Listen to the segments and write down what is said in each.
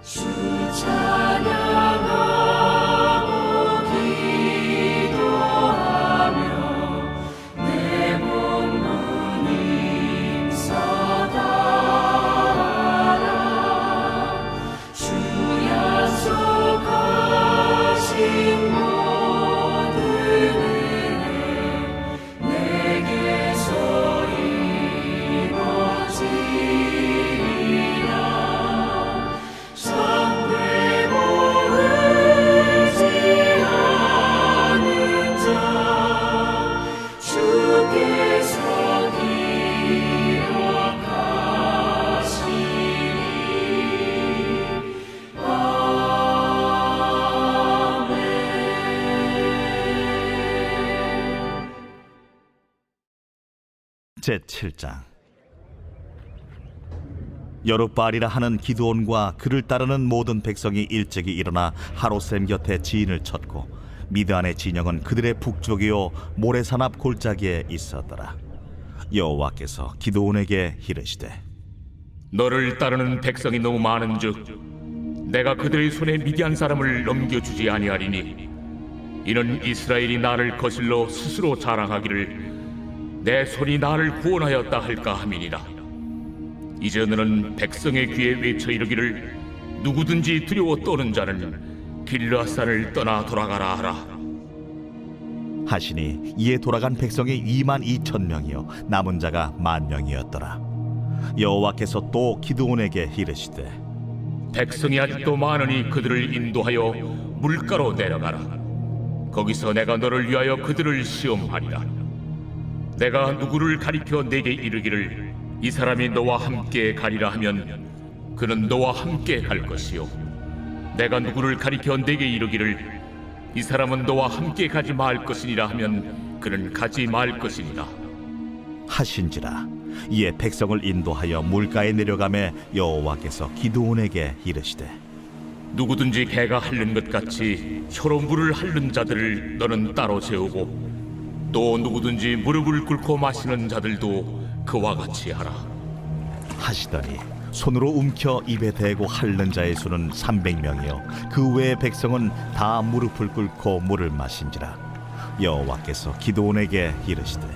주 찬양하고 기도하며 내 몸 힘써 다하라. 주 약속하신 모든 은혜 내게서 이루어지리라. 잠들고 의지하는 자 주께서 기억하시리. 아멘. 제7장. 여룻바알이라 하는 기드온과 그를 따르는 모든 백성이 일찍이 일어나 하롯셈 곁에 지인을 쳤고 미드안의 진영은 그들의 북쪽이요 모래산 앞 골짜기에 있었더라. 여호와께서 기드온에게 이르시되 너를 따르는 백성이 너무 많은즉 내가 그들의 손에 미디안 사람을 넘겨주지 아니하리니 이는 이스라엘이 나를 거슬러 스스로 자랑하기를 내 손이 나를 구원하였다 할까 함이니라. 이제 너는 백성의 귀에 외쳐 이르기를 누구든지 두려워 떠는 자는 길르앗산을 떠나 돌아가라 하라. 하시니 이에 돌아간 백성이 22,000명이요 남은 자가 10,000명이었더라. 여호와께서 또 기드온에게 이르시되 백성이 아직도 많으니 그들을 인도하여 물가로 내려가라. 거기서 내가 너를 위하여 그들을 시험하리라. 내가 누구를 가리켜 내게 이르기를 이 사람이 너와 함께 가리라 하면 그는 너와 함께 갈 것이요 내가 누구를 가리켜 내게 이르기를 이 사람은 너와 함께 가지 말 것이니라 하면 그는 가지 말 것이니라. 하신지라. 이에 백성을 인도하여 물가에 내려가매 여호와께서 기드온에게 이르시되 누구든지 개가 핥는 것 같이 혀로 물을 핥는 자들을 너는 따로 세우고 또 누구든지 무릎을 꿇고 마시는 자들도 그와 같이 하라. 하시더니 손으로 움켜 입에 대고 핥는 자의 수는 300명이요 그 외의 백성은 다 무릎을 꿇고 물을 마신지라. 여호와께서 기드온에게 이르시되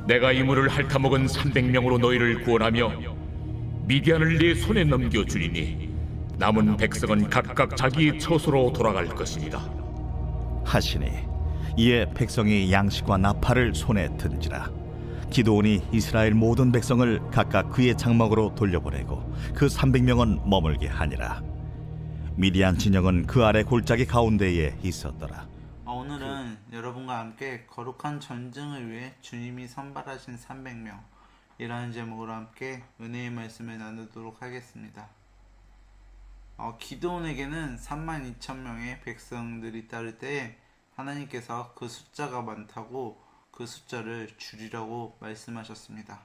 내가 이 물을 핥아먹은 300명으로 너희를 구원하며 미디안을 네 손에 넘겨주리니 남은 백성은 각각 자기 처소로 돌아갈 것이니라. 하시니 이에 백성이 양식과 나팔을 손에 든지라. 기드온이 이스라엘 모든 백성을 각각 그의 장막으로 돌려보내고 그 300명은 머물게 하니라. 미디안 진영은 그 아래 골짜기 가운데에 있었더라. 오늘은 여러분과 함께 거룩한 전쟁을 위해 주님이 선발하신 300명 이라는 제목으로 함께 은혜의 말씀을 나누도록 하겠습니다. 기드온에게는 32,000명의 백성들이 따를 때에 하나님께서 그 숫자가 많다고 그 숫자를 줄이라고 말씀하셨습니다.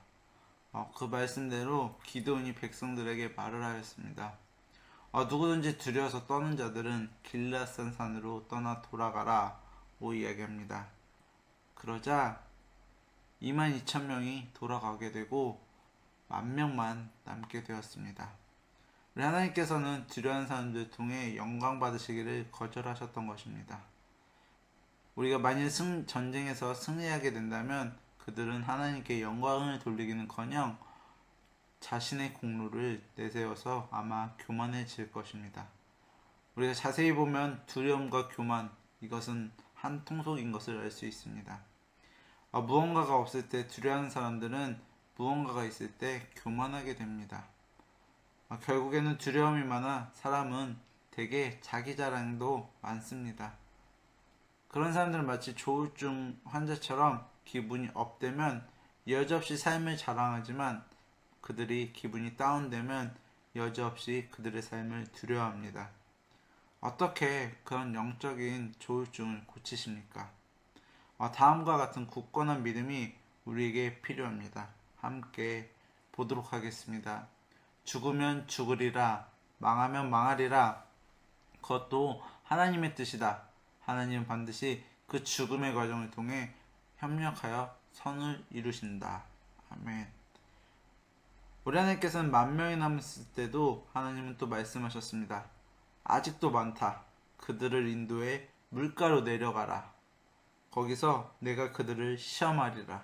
그 말씀대로 기드온이 백성들에게 말을 하였습니다. 누구든지 두려워서 떠는 자들은 길르앗산 산으로 떠나 돌아가라 고 이야기합니다. 그러자 22,000명이 돌아가게 되고 10,000명만 남게 되었습니다. 우리 하나님께서는 두려운 사람들 통해 영광 받으시기를 거절하셨던 것입니다. 우리가 만일 전쟁에서 승리하게 된다면 그들은 하나님께 영광을 돌리기는커녕 자신의 공로를 내세워서 아마 교만해질 것입니다. 우리가 자세히 보면 두려움과 교만, 이것은 한 통속인 것을 알 수 있습니다. 무언가가 없을 때 두려워하는 사람들은 무언가가 있을 때 교만하게 됩니다. 결국에는 두려움이 많아 사람은 대개 자기 자랑도 많습니다. 그런 사람들은 마치 조울증 환자처럼 기분이 업되면 여지없이 삶을 자랑하지만 그들이 기분이 다운되면 여지없이 그들의 삶을 두려워합니다. 어떻게 그런 영적인 조울증을 고치십니까? 다음과 같은 굳건한 믿음이 우리에게 필요합니다. 함께 보도록 하겠습니다. 죽으면 죽으리라, 망하면 망하리라. 그것도 하나님의 뜻이다. 하나님은 반드시 그 죽음의 과정을 통해 협력하여 선을 이루신다. 아멘. 우리 하나님께서는 10,000명이 남았을 때도 하나님은 또 말씀하셨습니다. 아직도 많다. 그들을 인도해 물가로 내려가라. 거기서 내가 그들을 시험하리라.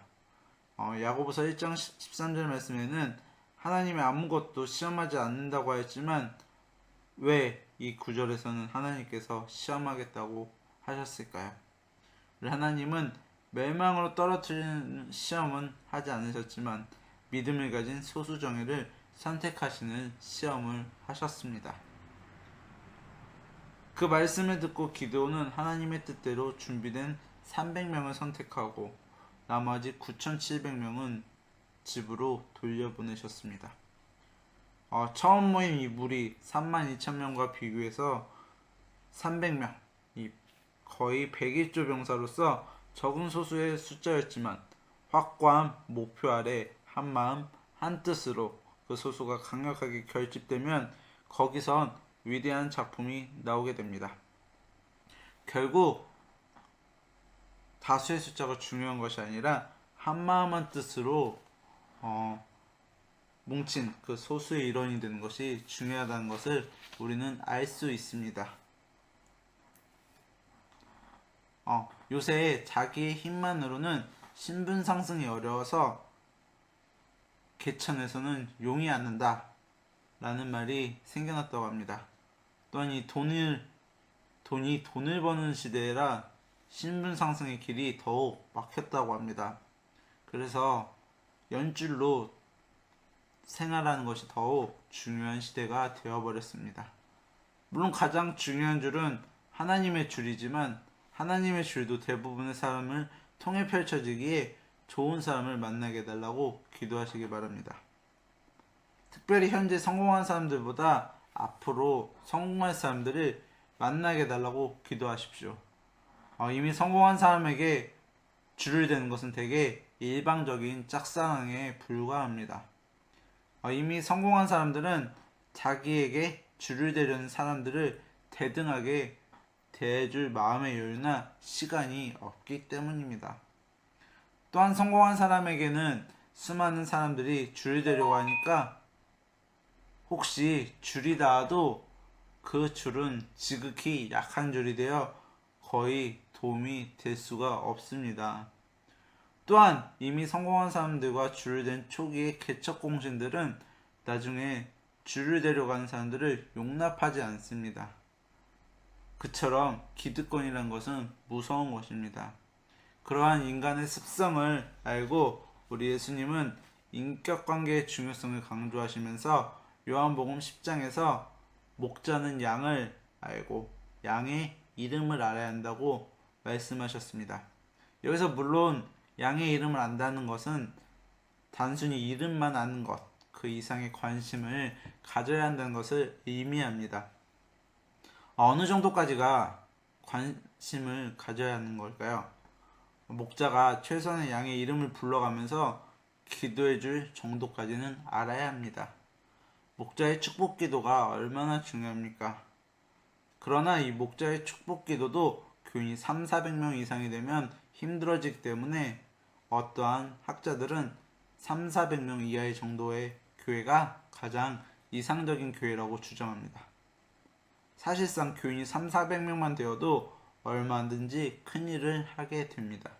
야고보서 1장 13절 말씀에는 하나님이 아무것도 시험하지 않는다고 하였지만 왜 이 구절에서는 하나님께서 시험하겠다고 하셨을까요? 우리 하나님은 멸망으로 떨어뜨리는 시험은 하지 않으셨지만 믿음을 가진 소수 정예를 선택하시는 시험을 하셨습니다. 그 말씀을 듣고 기드온은 하나님의 뜻대로 준비된 300명을 선택하고 나머지 9,700명은 집으로 돌려보내셨습니다. 처음 모인 이 무리 32,000명과 비교해서 300명, 거의 101조 병사로서 적은 소수의 숫자였지만 확고한 목표 아래 한마음 한뜻으로 그 소수가 강력하게 결집되면 거기선 위대한 작품이 나오게 됩니다. 결국 다수의 숫자가 중요한 것이 아니라 한마음 한뜻으로 뭉친 그 소수의 일원이 되는 것이 중요하다는 것을 우리는 알 수 있습니다. 요새 자기의 힘만으로는 신분 상승이 어려워서 개천에서는 용이 않는다 라는 말이 생겨났다고 합니다. 또한 이 돈이 돈을 버는 시대라 신분 상승의 길이 더욱 막혔다고 합니다. 그래서 연줄로 생활하는 것이 더욱 중요한 시대가 되어버렸습니다. 물론 가장 중요한 줄은 하나님의 줄이지만 하나님의 줄도 대부분의 사람을 통해 펼쳐지기에 좋은 사람을 만나게 해달라고 기도하시기 바랍니다. 특별히 현재 성공한 사람들보다 앞으로 성공할 사람들을 만나게 해달라고 기도하십시오. 이미 성공한 사람에게 줄을 대는 것은 대개 일방적인 짝사랑에 불과합니다. 이미 성공한 사람들은 자기에게 줄을 대려는 사람들을 대등하게 대해줄 마음의 여유나 시간이 없기 때문입니다. 또한 성공한 사람에게는 수많은 사람들이 줄을 대려고 하니까 혹시 줄이 닿아도 그 줄은 지극히 약한 줄이 되어 거의 도움이 될 수가 없습니다. 또한 이미 성공한 사람들과 줄을 댄 초기의 개척공신들은 나중에 줄을 대려가는 사람들을 용납하지 않습니다. 그처럼 기득권이란 것은 무서운 것입니다. 그러한 인간의 습성을 알고 우리 예수님은 인격관계의 중요성을 강조하시면서 요한복음 10장에서 목자는 양을 알고 양의 이름을 알아야 한다고 말씀하셨습니다. 여기서 물론 양의 이름을 안다는 것은 단순히 이름만 아는 것, 그 이상의 관심을 가져야 한다는 것을 의미합니다. 어느 정도까지가 관심을 가져야 하는 걸까요? 목자가 최소한의 양의 이름을 불러가면서 기도해 줄 정도까지는 알아야 합니다. 목자의 축복 기도가 얼마나 중요합니까? 그러나 이 목자의 축복 기도도 교인이 300-400명 이상이 되면 힘들어지기 때문에 어떠한 학자들은 300-400명 이하의 정도의 교회가 가장 이상적인 교회라고 주장합니다. 사실상 교인이 300-400명만 되어도 얼마든지 큰 일을 하게 됩니다.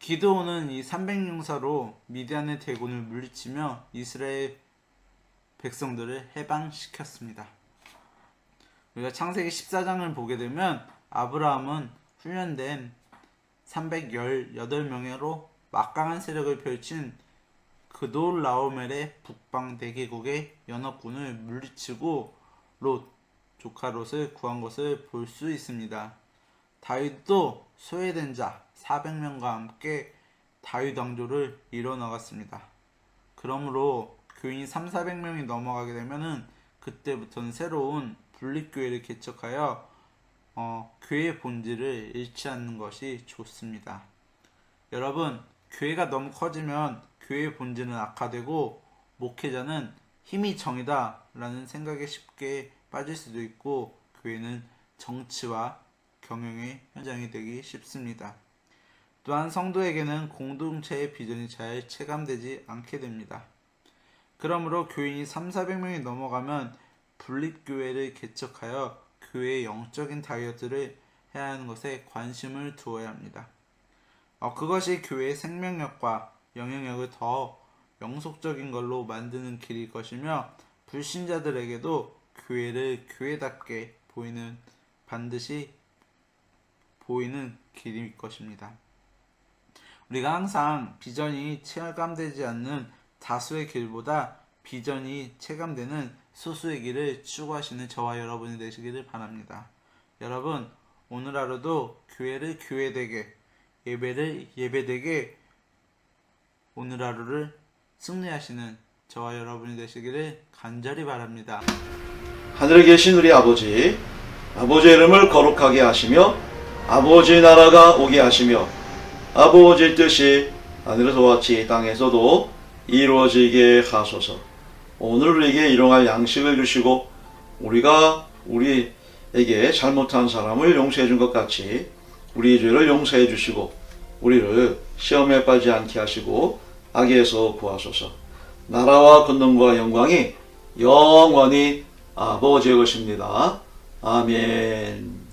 기드온은 이 300용사로 미디안의 대군을 물리치며 이스라엘 백성들을 해방시켰습니다. 우리가 창세기 14장을 보게 되면 아브라함은 훈련된 318명으로 막강한 세력을 펼친 그돌라오멜의 북방 4개국의 연합군을 물리치고 롯, 조카 롯을 구한 것을 볼 수 있습니다. 다윗도 소외된 자 400명과 함께 다윗 왕조를 이뤄나갔습니다. 그러므로 교인이 300-400명이 넘어가게 되면은 그때부터는 새로운 분립교회를 개척하여 교회의 본질을 잃지 않는 것이 좋습니다. 여러분, 교회가 너무 커지면 교회의 본질은 악화되고 목회자는 힘이 정이다 라는 생각에 쉽게 빠질 수도 있고 교회는 정치와 경영의 현장이 되기 쉽습니다. 또한 성도에게는 공동체의 비전이 잘 체감되지 않게 됩니다. 그러므로 교인이 3,400명이 넘어가면 분립교회를 개척하여 교회의 영적인 다이어트를 해야 하는 것에 관심을 두어야 합니다. 그것이 교회의 생명력과 영향력을 더 영속적인 걸로 만드는 길일 것이며 불신자들에게도 교회를 교회답게 반드시 보이는 길일 것입니다. 우리가 항상 비전이 체감되지 않는 다수의 길보다 비전이 체감되는 소수의 길을 추구하시는 저와 여러분이 되시기를 바랍니다. 여러분, 오늘 하루도 교회를 교회되게, 예배를 예배되게 오늘 하루를 승리하시는 저와 여러분이 되시기를 간절히 바랍니다. 하늘에 계신 우리 아버지, 아버지의 이름을 거룩하게 하시며 아버지의 나라가 오게 하시며 아버지의 뜻이 하늘에서와 같이 땅에서도 이루어지게 하소서. 오늘 우리에게 일용할 양식을 주시고 우리가 우리에게 잘못한 사람을 용서해 준 것 같이 우리 죄를 용서해 주시고 우리를 시험에 빠지지 않게 하시고 악에서 구하소서. 나라와 권능과 영광이 영원히 아버지의 것입니다. 아멘.